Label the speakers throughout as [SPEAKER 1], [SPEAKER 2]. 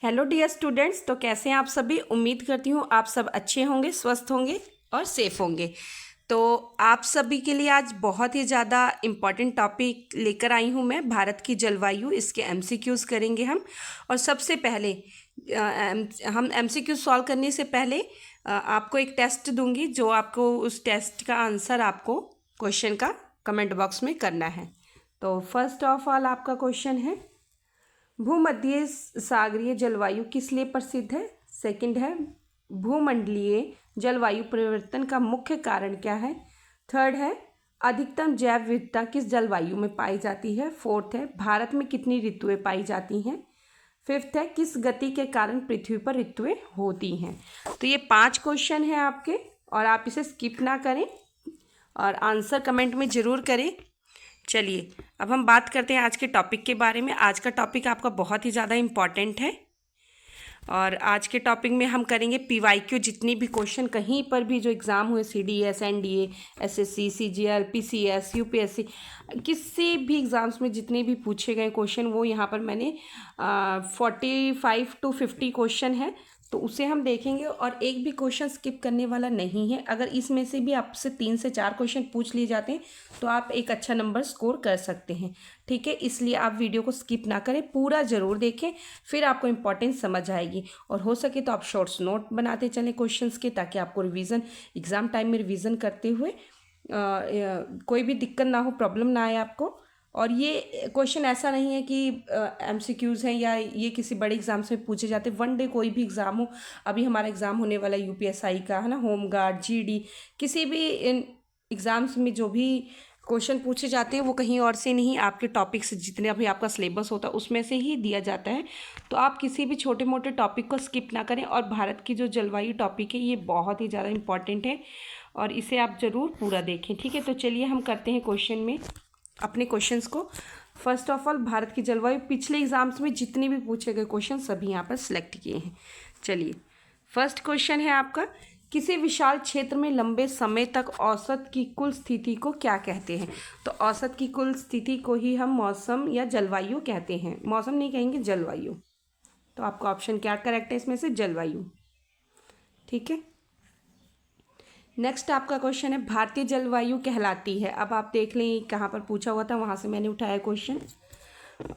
[SPEAKER 1] Hello dear students. तो कैसे हैं आप सभी। उम्मीद करती हूँ आप सब अच्छे होंगे, स्वस्थ होंगे और सेफ होंगे। तो आप सभी के लिए आज बहुत ही ज़्यादा इम्पॉर्टेंट टॉपिक लेकर आई हूँ मैं, भारत की जलवायु। इसके एमसीक्यूज़ करेंगे हम। और सबसे पहले हम एमसीक्यूज़ सॉल्व करने से पहले आपको एक टेस्ट दूंगी, जो आपको उस टेस्ट का आंसर आपको क्वेश्चन का कमेंट बॉक्स में करना है। तो फर्स्ट ऑफ ऑल आपका क्वेश्चन है, भूमध्य सागरीय जलवायु किस लिए प्रसिद्ध है। सेकंड है, भूमंडलीय जलवायु परिवर्तन का मुख्य कारण क्या है। थर्ड है, अधिकतम जैव विविधता किस जलवायु में पाई जाती है। फोर्थ है, भारत में कितनी ऋतुएं पाई जाती हैं। फिफ्थ है, किस गति के कारण पृथ्वी पर ऋतुएं होती हैं। तो ये 5 क्वेश्चन हैं आपके, और आप इसे स्किप ना करें और आंसर कमेंट में ज़रूर करें। चलिए अब हम बात करते हैं आज के टॉपिक के बारे में। आज का टॉपिक आपका बहुत ही ज़्यादा इम्पॉर्टेंट है, और आज के टॉपिक में हम करेंगे पीवाईक्यू। जितनी भी क्वेश्चन कहीं पर भी जो एग्ज़ाम हुए, CDS, NDA, SSC, CGL, PCS, UPSC, किसी भी एग्ज़ाम्स में जितने भी पूछे गए क्वेश्चन, वो यहाँ पर मैंने 45 to 50 क्वेश्चन है, तो उसे हम देखेंगे। और एक भी क्वेश्चन स्किप करने वाला नहीं है। अगर इसमें से भी आपसे 3 से 4 क्वेश्चन पूछ लिए जाते हैं तो आप एक अच्छा नंबर स्कोर कर सकते हैं। ठीक है, इसलिए आप वीडियो को स्किप ना करें, पूरा ज़रूर देखें, फिर आपको इम्पोर्टेंस समझ आएगी। और हो सके तो आप शॉर्ट्स नोट बनाते चलें क्वेश्चंस के, ताकि आपको रिवीजन, एग्ज़ाम टाइम में रिवीजन करते हुए कोई भी दिक्कत ना हो, प्रॉब्लम ना आए आपको। और ये क्वेश्चन ऐसा नहीं है कि एमसीक्यूज़ हैं या ये किसी बड़े एग्ज़ाम्स में पूछे जाते। वन डे कोई भी एग्ज़ाम हो, अभी हमारा एग्ज़ाम होने वाला है यूपीएसआई का, है ना, होम गार्ड, जीडी, किसी भी एग्ज़ाम्स में जो भी क्वेश्चन पूछे जाते हैं वो कहीं और से नहीं, आपके टॉपिक से, जितने अभी आपका सिलेबस होता है उसमें से ही दिया जाता है। तो आप किसी भी छोटे मोटे टॉपिक को स्किप ना करें। और भारत की जो जलवायु टॉपिक है ये बहुत ही ज़्यादा इंपॉर्टेंट है, और इसे आप ज़रूर पूरा देखें। ठीक है, तो चलिए हम करते हैं क्वेश्चन में अपने क्वेश्चंस को। फर्स्ट ऑफ ऑल, भारत की जलवायु पिछले एग्जाम्स में जितने भी पूछे गए क्वेश्चन सभी यहाँ पर सिलेक्ट किए हैं। चलिए फर्स्ट क्वेश्चन है आपका, किसी विशाल क्षेत्र में लंबे समय तक औसत की कुल स्थिति को क्या कहते हैं। तो औसत की कुल स्थिति को ही हम मौसम या जलवायु कहते हैं। मौसम नहीं कहेंगे, जलवायु। तो आपका ऑप्शन क्या करेक्ट है इसमें से, जलवायु। ठीक है, नेक्स्ट आपका क्वेश्चन है, भारतीय जलवायु कहलाती है। अब आप देख लें कहाँ पर पूछा हुआ था, वहाँ से मैंने उठाया क्वेश्चन।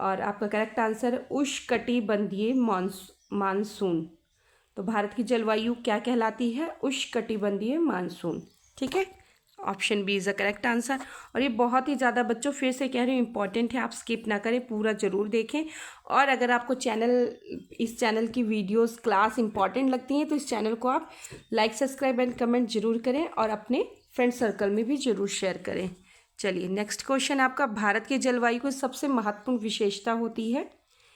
[SPEAKER 1] और आपका करेक्ट आंसर है उष्णकटिबंधीय मानसून। तो भारत की जलवायु क्या कहलाती है, उष्णकटिबंधीय मानसून। ठीक है, option B is the correct answer. और ये बहुत ही ज़्यादा, बच्चों फिर से कह रही हूँ, इंपॉर्टेंट है, आप स्किप ना करें, पूरा ज़रूर देखें। और अगर आपको इस चैनल की वीडियोस, क्लास इंपॉर्टेंट लगती हैं तो इस चैनल को आप लाइक, सब्सक्राइब एंड कमेंट जरूर करें, और अपने फ्रेंड सर्कल में भी ज़रूर शेयर करें। चलिए नेक्स्ट क्वेश्चन आपका, भारत की जलवायु की सबसे महत्वपूर्ण विशेषता होती है,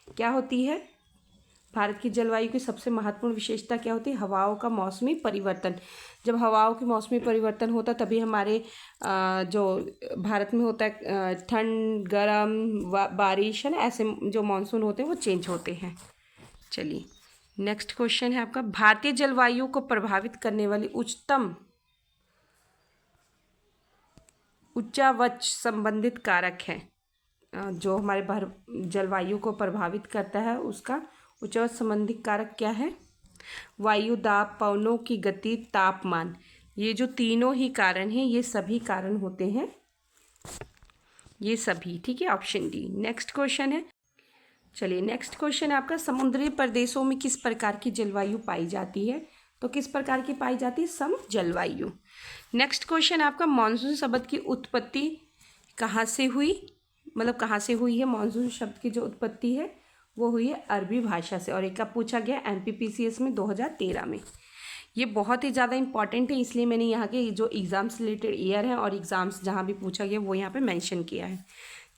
[SPEAKER 1] क्या होती है। भारत की जलवायु की सबसे महत्वपूर्ण विशेषता क्या होती है, हवाओं का मौसमी परिवर्तन। जब हवाओं के मौसमी परिवर्तन होता है तभी हमारे जो भारत में होता है ठंड, गर्म, बारिश, है ना, ऐसे जो मानसून होते हैं वो चेंज होते हैं। चलिए नेक्स्ट क्वेश्चन है आपका, भारतीय जलवायु को प्रभावित करने वाली उच्चावच संबंधित कारक है। जो हमारे जलवायु को प्रभावित करता है उसका उच्चावच संबंधित कारक क्या है। वायु दाब, पवनों की गति, तापमान, ये जो तीनों ही कारण हैं, ये सभी कारण होते हैं, ये सभी। ठीक है, ऑप्शन डी। नेक्स्ट क्वेश्चन है, चलिए नेक्स्ट क्वेश्चन है आपका, समुद्री प्रदेशों में किस प्रकार की जलवायु पाई जाती है। तो किस प्रकार की पाई जाती है, सम जलवायु। नेक्स्ट क्वेश्चन आपका, मानसून शब्द की उत्पत्ति कहाँ से हुई, मतलब कहाँ से हुई है। मानसून शब्द की जो उत्पत्ति है वो हुई है अरबी भाषा से, और एक का पूछा गया एमपीपीसीएस में 2013 में। ये बहुत ही ज़्यादा इंपॉर्टेंट है, इसलिए मैंने यहाँ के जो एग्ज़ाम्स रिलेटेड ईयर हैं और एग्ज़ाम्स जहाँ भी पूछा गया वो यहाँ पे मेंशन किया है।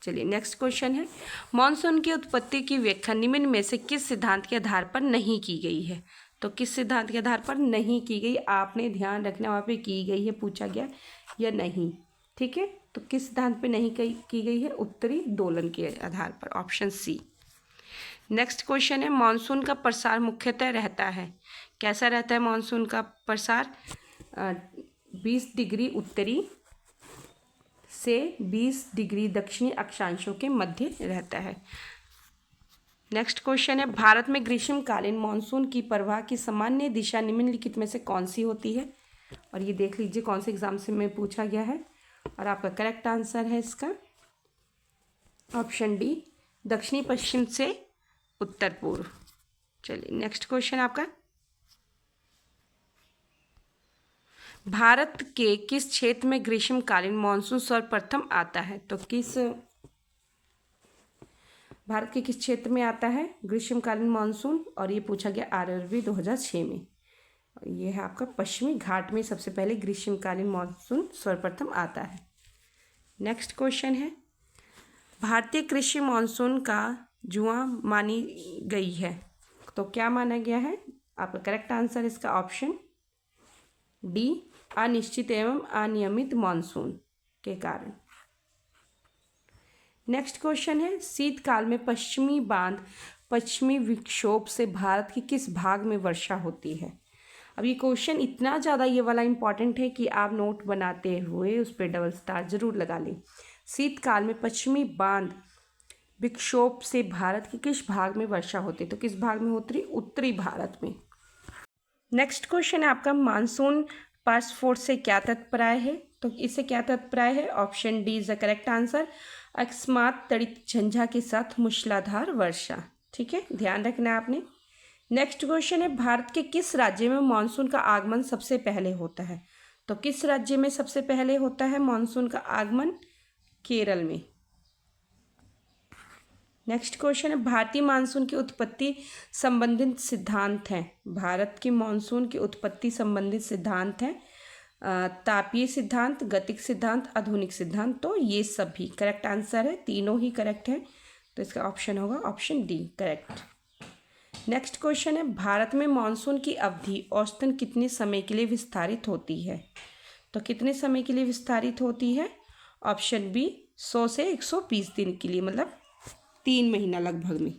[SPEAKER 1] चलिए नेक्स्ट क्वेश्चन है, मानसून की उत्पत्ति की व्याख्या निम्न में से किस सिद्धांत के आधार पर नहीं की गई है। तो किस सिद्धांत के आधार पर नहीं की गई, आपने ध्यान रखना, वहाँ पे की गई है पूछा गया या नहीं। ठीक है, तो किस सिद्धांत पे नहीं की गई है, उत्तरी दोलन के आधार पर, ऑप्शन सी। नेक्स्ट क्वेश्चन है, मानसून का प्रसार मुख्यतः रहता है, कैसा रहता है मानसून का प्रसार, 20 डिग्री उत्तरी से 20 डिग्री दक्षिणी अक्षांशों के मध्य रहता है। नेक्स्ट क्वेश्चन है, भारत में ग्रीष्मकालीन मानसून की प्रवाह की सामान्य दिशा निम्नलिखित में से कौन सी होती है? और ये देख लीजिए कौन से एग्जाम से में पूछा गया है और आपका करेक्ट आंसर है इसका ऑप्शन डी, दक्षिणी पश्चिम से उत्तर पूर्व। चलिए नेक्स्ट क्वेश्चन आपका, भारत के किस क्षेत्र में ग्रीष्मकालीन मानसून सर्वप्रथम आता है? तो भारत के किस क्षेत्र में आता है ग्रीष्मकालीन मानसून? और ये पूछा गया आरआरबी 2006 में। ये है आपका पश्चिमी घाट में सबसे पहले ग्रीष्मकालीन मानसून सर्वप्रथम आता है। नेक्स्ट क्वेश्चन है, भारतीय कृषि मानसून का जुआ मानी गई है, तो क्या माना गया है? आपका करेक्ट आंसर इसका ऑप्शन डी, अनिश्चित एवं अनियमित मानसून के कारण। नेक्स्ट क्वेश्चन है, शीतकाल में पश्चिमी बांध पश्चिमी विक्षोभ से भारत के किस भाग में वर्षा होती है? अब ये क्वेश्चन इतना ज़्यादा ये वाला इंपॉर्टेंट है कि आप नोट बनाते हुए उस पर डबल स्टार जरूर लगा लें। शीतकाल में पश्चिमी बांध विक्षोभ से भारत के किस भाग में वर्षा होती है? तो किस भाग में होती है? उत्तरी भारत में। नेक्स्ट क्वेश्चन है आपका, मानसून पासपोर्ट से क्या तात्पर्य है? तो इससे क्या तात्पर्य है? Option D is the correct answer, अकस्मात तड़ित झंझा के साथ मूसलाधार वर्षा। ठीक है, ध्यान रखना आपने। नेक्स्ट क्वेश्चन है, भारत के किस राज्य में मानसून का आगमन सबसे पहले होता है? तो किस राज्य में सबसे पहले होता है मानसून का आगमन? केरल में। नेक्स्ट क्वेश्चन है, भारतीय मानसून की उत्पत्ति संबंधित सिद्धांत हैं। भारत के मानसून की उत्पत्ति संबंधित सिद्धांत हैं तापीय सिद्धांत, गतिक सिद्धांत, आधुनिक सिद्धांत। तो ये सभी करेक्ट आंसर है, तीनों ही करेक्ट है, तो इसका ऑप्शन होगा option D correct. Next question है, भारत में मानसून की अवधि औसतन कितने समय के लिए विस्तारित होती है? तो कितने समय के लिए विस्तारित होती है? ऑप्शन बी 100 से 120 दिन के लिए, मतलब 3 महीना लगभग में।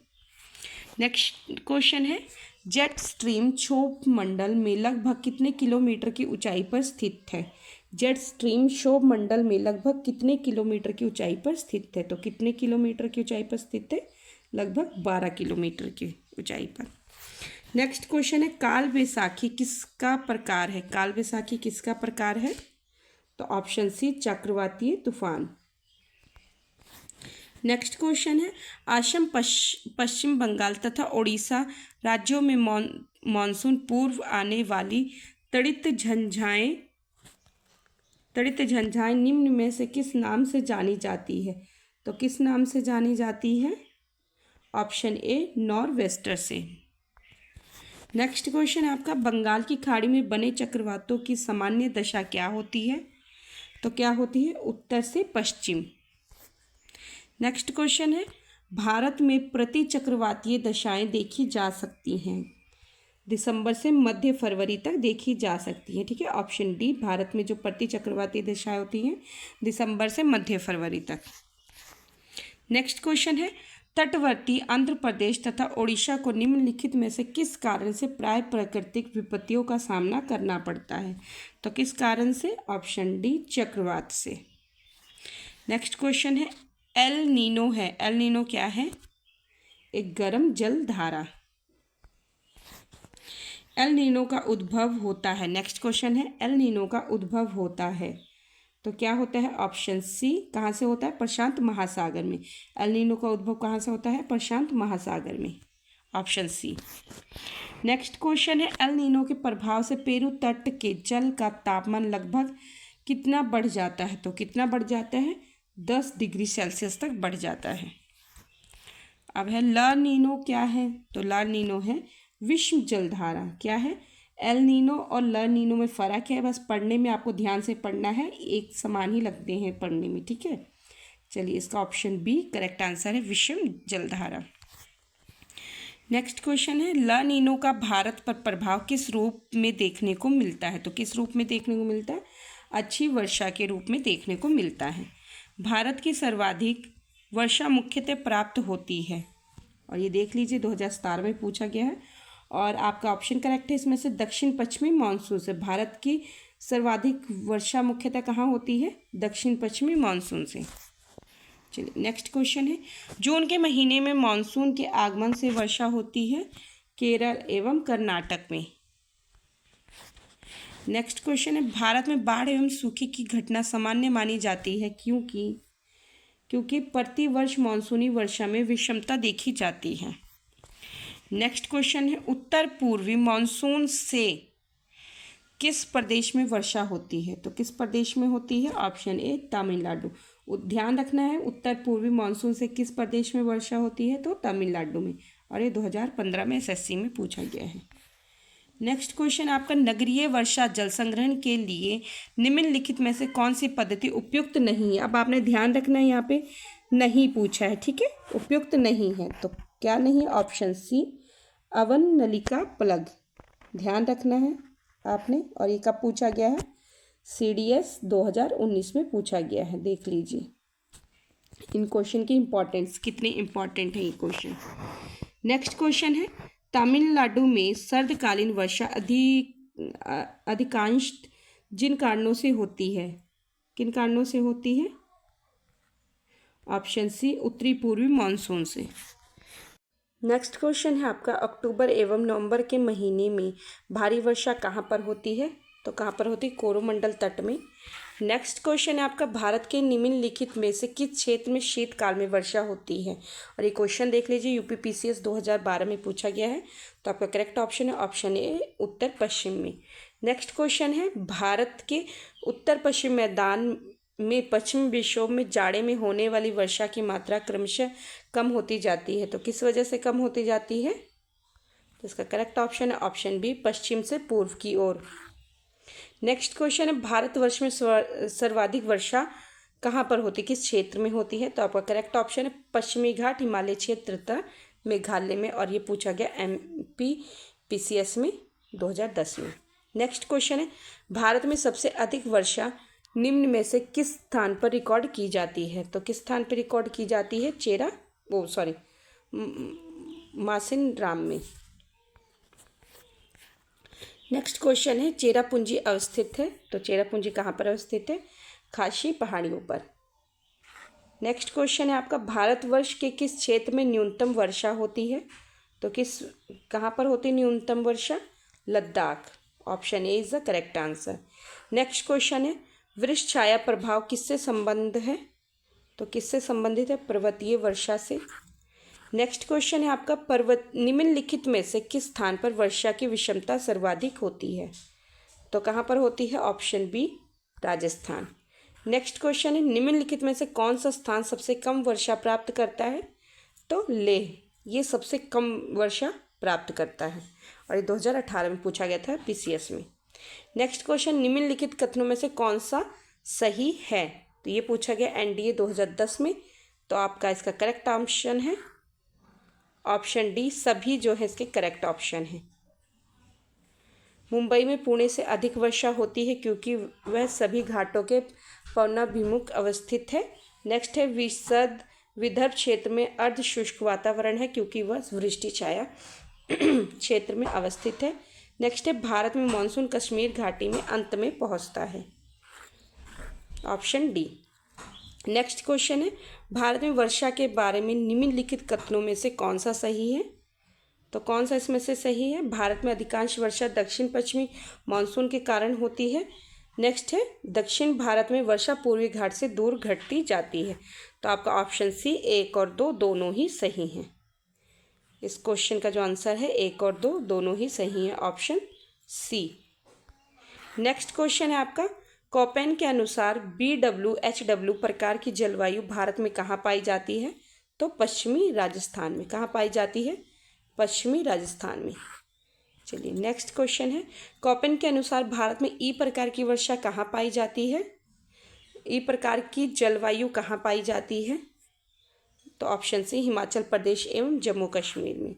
[SPEAKER 1] नेक्स्ट क्वेश्चन है, जेट स्ट्रीम क्षोभ मंडल में लगभग कितने किलोमीटर की ऊंचाई पर स्थित है? जेट स्ट्रीम क्षोभ मंडल में लगभग कितने किलोमीटर की ऊंचाई पर स्थित है? तो कितने किलोमीटर की ऊंचाई पर स्थित है? लगभग 12 किलोमीटर की ऊंचाई पर। नेक्स्ट क्वेश्चन है, काल बैसाखी किसका प्रकार है? काल बैसाखी किसका प्रकार है? तो ऑप्शन सी चक्रवातीय तूफान। नेक्स्ट क्वेश्चन है, असम पश्चिम बंगाल तथा ओडिशा राज्यों में मानसून पूर्व आने वाली तड़ित झंझाएं निम्न में से किस नाम से जानी जाती है? तो किस नाम से जानी जाती है? ऑप्शन ए नॉर्वेस्टर से। नेक्स्ट क्वेश्चन आपका, बंगाल की खाड़ी में बने चक्रवातों की सामान्य दशा क्या होती है? तो क्या होती है? उत्तर से पश्चिम। नेक्स्ट क्वेश्चन है, भारत में प्रति चक्रवातीय दशाएं देखी जा सकती हैं, दिसंबर से मध्य फरवरी तक देखी जा सकती हैं। ठीक है, ऑप्शन डी, भारत में जो प्रति चक्रवातीय दशाएं होती हैं दिसंबर से मध्य फरवरी तक। नेक्स्ट क्वेश्चन है, तटवर्ती आंध्र प्रदेश तथा ओडिशा को निम्नलिखित में से किस कारण से प्राय प्राकृतिक विपत्तियों का सामना करना पड़ता है? तो किस कारण से? ऑप्शन डी चक्रवात से। नेक्स्ट क्वेश्चन है, एल नीनो है। एल नीनो क्या है? एक गर्म जल धारा। एल नीनो का उद्भव होता है, नेक्स्ट क्वेश्चन है, एल नीनो का उद्भव होता है तो क्या होता है? ऑप्शन सी, कहाँ से होता है? प्रशांत महासागर में। एल नीनो का उद्भव कहाँ से होता है? प्रशांत महासागर में, ऑप्शन सी। नेक्स्ट क्वेश्चन है, एल नीनो के प्रभाव से पेरू तट के जल का तापमान लगभग कितना बढ़ जाता है? तो कितना बढ़ जाता है? 10 डिग्री सेल्सियस तक बढ़ जाता है। अब है ला नीनो, क्या है? तो ला नीनो है विषम जलधारा। क्या है? एल नीनो और ला नीनो में फ़र्क है, बस पढ़ने में आपको ध्यान से पढ़ना है, एक समान ही लगते हैं पढ़ने में। ठीक है, चलिए इसका ऑप्शन बी करेक्ट आंसर है, विषम जलधारा। नेक्स्ट क्वेश्चन है, ला नीनो का भारत पर प्रभाव किस रूप में देखने को मिलता है? तो किस रूप में देखने को मिलता है? अच्छी वर्षा के रूप में देखने को मिलता है। भारत की सर्वाधिक वर्षा मुख्यतः प्राप्त होती है, और ये देख लीजिए 2017 में पूछा गया है, और आपका ऑप्शन करेक्ट है इसमें से दक्षिण पश्चिमी मानसून से। भारत की सर्वाधिक वर्षा मुख्यतः कहाँ होती है? दक्षिण पश्चिमी मानसून से। चलिए नेक्स्ट क्वेश्चन है, जून के महीने में मानसून के आगमन से वर्षा होती है केरल एवं कर्नाटक में। नेक्स्ट क्वेश्चन है, भारत में बाढ़ एवं सूखे की घटना सामान्य मानी जाती है क्योंकि प्रतिवर्ष मानसूनी वर्षा में विषमता देखी जाती है। नेक्स्ट क्वेश्चन है, उत्तर पूर्वी मानसून से किस प्रदेश में वर्षा होती है? तो किस प्रदेश में होती है? Option A Tamil Nadu. ध्यान रखना है, उत्तर पूर्वी मानसून से किस प्रदेश में वर्षा होती है? तो तमिलनाडु में, और ये 2015 में एसएससी में पूछा गया है। नेक्स्ट क्वेश्चन आपका, नगरीय वर्षा जल संग्रहण के लिए निम्नलिखित में से कौन सी पद्धति उपयुक्त नहीं है? अब आपने ध्यान रखना है, यहाँ पे नहीं पूछा है, ठीक है, उपयुक्त नहीं है, तो क्या नहीं? ऑप्शन सी अवन नलिका प्लग। ध्यान रखना है आपने, और ये कब पूछा गया है? CDS 2019 में पूछा गया है, देख लीजिए इन क्वेश्चन की इंपॉर्टेंस कितने इंपॉर्टेंट है ये क्वेश्चन। नेक्स्ट क्वेश्चन है, तमिलनाडु में सर्दकालीन वर्षा अधिकांश जिन कारणों से होती है, किन कारणों से होती है? ऑप्शन सी उत्तरी पूर्वी मानसून से। नेक्स्ट क्वेश्चन है आपका, अक्टूबर एवं नवंबर के महीने में भारी वर्षा कहाँ पर होती है? तो कहाँ पर होती है? कोरोमंडल तट में। नेक्स्ट क्वेश्चन है आपका, भारत के निम्नलिखित में से किस क्षेत्र में शीतकाल में वर्षा होती है? और ये क्वेश्चन देख लीजिए, UPPCS 2012 में पूछा गया है, तो आपका करेक्ट ऑप्शन है ऑप्शन ए उत्तर पश्चिम में। नेक्स्ट क्वेश्चन है, भारत के उत्तर पश्चिम मैदान में पश्चिमी विक्षोभ में जाड़े में होने वाली वर्षा की मात्रा क्रमशः कम होती जाती है, तो किस वजह से कम होती जाती है? तो इसका करेक्ट ऑप्शन है ऑप्शन बी पश्चिम से पूर्व की ओर। नेक्स्ट क्वेश्चन है, भारतवर्ष में सर्वाधिक वर्षा कहाँ पर होती है, किस क्षेत्र में होती है? तो आपका करेक्ट ऑप्शन है पश्चिमी घाट हिमालय क्षेत्र तथा मेघालय में, और ये पूछा गया MPPCS में 2010 में। नेक्स्ट क्वेश्चन है, भारत में सबसे अधिक वर्षा निम्न में से किस स्थान पर रिकॉर्ड की जाती है? तो किस स्थान पर रिकॉर्ड की जाती है? मासिनराम में। नेक्स्ट क्वेश्चन है, चेरापूंजी अवस्थित है, तो चेरापूंजी कहाँ पर अवस्थित है? खासी पहाड़ियों पर। नेक्स्ट क्वेश्चन है आपका, भारतवर्ष के किस क्षेत्र में न्यूनतम वर्षा होती है? तो कहाँ पर होती है न्यूनतम वर्षा? Ladakh. Option A is the correct answer. Next question है, वृक्ष छाया प्रभाव किससे संबंध है? तो किससे संबंधित है? पर्वतीय वर्षा से। नेक्स्ट क्वेश्चन है आपका, निम्नलिखित में से किस स्थान पर वर्षा की विषमता सर्वाधिक होती है? तो कहाँ पर होती है? Option B Rajasthan. Next question है, निम्नलिखित में से कौन सा स्थान सबसे कम वर्षा प्राप्त करता है? तो लेह, ये सबसे कम वर्षा प्राप्त करता है, और ये 2018 में पूछा गया था PCS में। नेक्स्ट क्वेश्चन, निम्नलिखित कथनों में से कौन सा सही है? तो ये पूछा गया NDA 2010 में, तो आपका इसका करेक्ट ऑप्शन है ऑप्शन डी, सभी जो है इसके करेक्ट ऑप्शन है। मुंबई में पुणे से अधिक वर्षा होती है क्योंकि वह सभी घाटों के पवनाभिमुख अवस्थित है। नेक्स्ट है, विदर्भ क्षेत्र में अर्ध शुष्क वातावरण है क्योंकि वह वृष्टि छाया क्षेत्र में अवस्थित है। नेक्स्ट है, भारत में मानसून कश्मीर घाटी में अंत में पहुंचता है, ऑप्शन डी। नेक्स्ट क्वेश्चन है, भारत में वर्षा के बारे में निम्नलिखित कथनों में से कौन सा सही है? तो कौन सा इसमें से सही है? भारत में अधिकांश वर्षा दक्षिण पश्चिमी मानसून के कारण होती है। नेक्स्ट है, दक्षिण भारत में वर्षा पूर्वी घाट से दूर घटती जाती है, तो आपका ऑप्शन सी 1 और 2 दोनों ही सही हैं। इस क्वेश्चन का जो आंसर है 1 और 2 दोनों ही सही है, ऑप्शन सी। नेक्स्ट क्वेश्चन है आपका, कोपेन के अनुसार BWHW प्रकार की जलवायु भारत में कहाँ पाई जाती है? तो पश्चिमी राजस्थान में। कहाँ पाई जाती है? पश्चिमी राजस्थान में। चलिए नेक्स्ट क्वेश्चन है, कोपेन के अनुसार भारत में ई प्रकार की वर्षा कहाँ पाई जाती है? ई प्रकार की जलवायु कहाँ पाई जाती है? तो ऑप्शन सी हिमाचल प्रदेश एवं जम्मू कश्मीर में।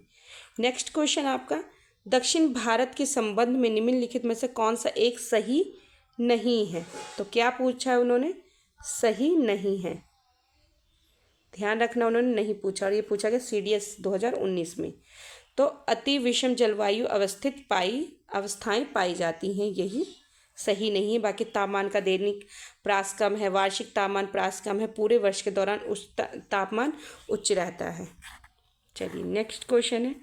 [SPEAKER 1] नेक्स्ट क्वेश्चन आपका, दक्षिण भारत के संबंध में निम्नलिखित में से कौन सा एक सही नहीं है? तो क्या पूछा है उन्होंने? सही नहीं है। ध्यान रखना, उन्होंने नहीं पूछा, और ये पूछा गया CDS 2019 में। तो अति विषम जलवायु अवस्थाएं पाई जाती हैं, यही सही नहीं है। बाकी तापमान का दैनिक प्रास कम है, वार्षिक तापमान प्रास कम है, पूरे वर्ष के दौरान तापमान उच्च रहता है। चलिए नेक्स्ट क्वेश्चन है,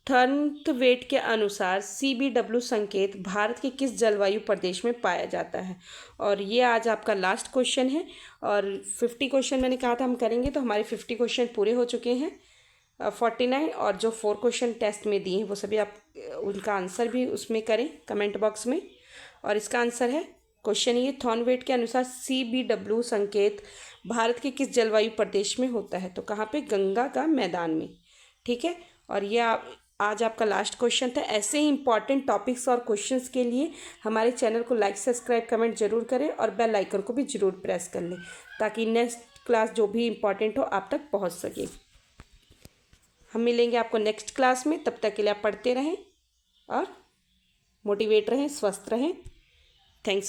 [SPEAKER 1] थर्नवेट के अनुसार CBW संकेत भारत के किस जलवायु प्रदेश में पाया जाता है? और ये आज आपका लास्ट क्वेश्चन है। और 50 क्वेश्चन मैंने कहा था हम करेंगे, तो हमारे 50 क्वेश्चन पूरे हो चुके हैं, 49। और जो 4 क्वेश्चन टेस्ट में दिए हैं वो सभी आप उनका आंसर भी उसमें करें कमेंट बॉक्स में। और इसका आंसर है, क्वेश्चन ये, थॉर्नवेट के अनुसार CBW संकेत भारत के किस जलवायु प्रदेश में होता है? तो कहाँ पे? गंगा का मैदान में। ठीक है। और ये आज आपका लास्ट क्वेश्चन था। ऐसे ही इंपॉर्टेंट टॉपिक्स और क्वेश्चंस के लिए हमारे चैनल को लाइक, सब्सक्राइब, कमेंट जरूर करें और बेल आइकन को भी जरूर प्रेस कर लें, ताकि नेक्स्ट क्लास जो भी इंपॉर्टेंट हो आप तक पहुंच सके। हम मिलेंगे आपको नेक्स्ट क्लास में। तब तक के लिए आप पढ़ते रहें और मोटिवेट रहें, स्वस्थ रहें। थैंक्स।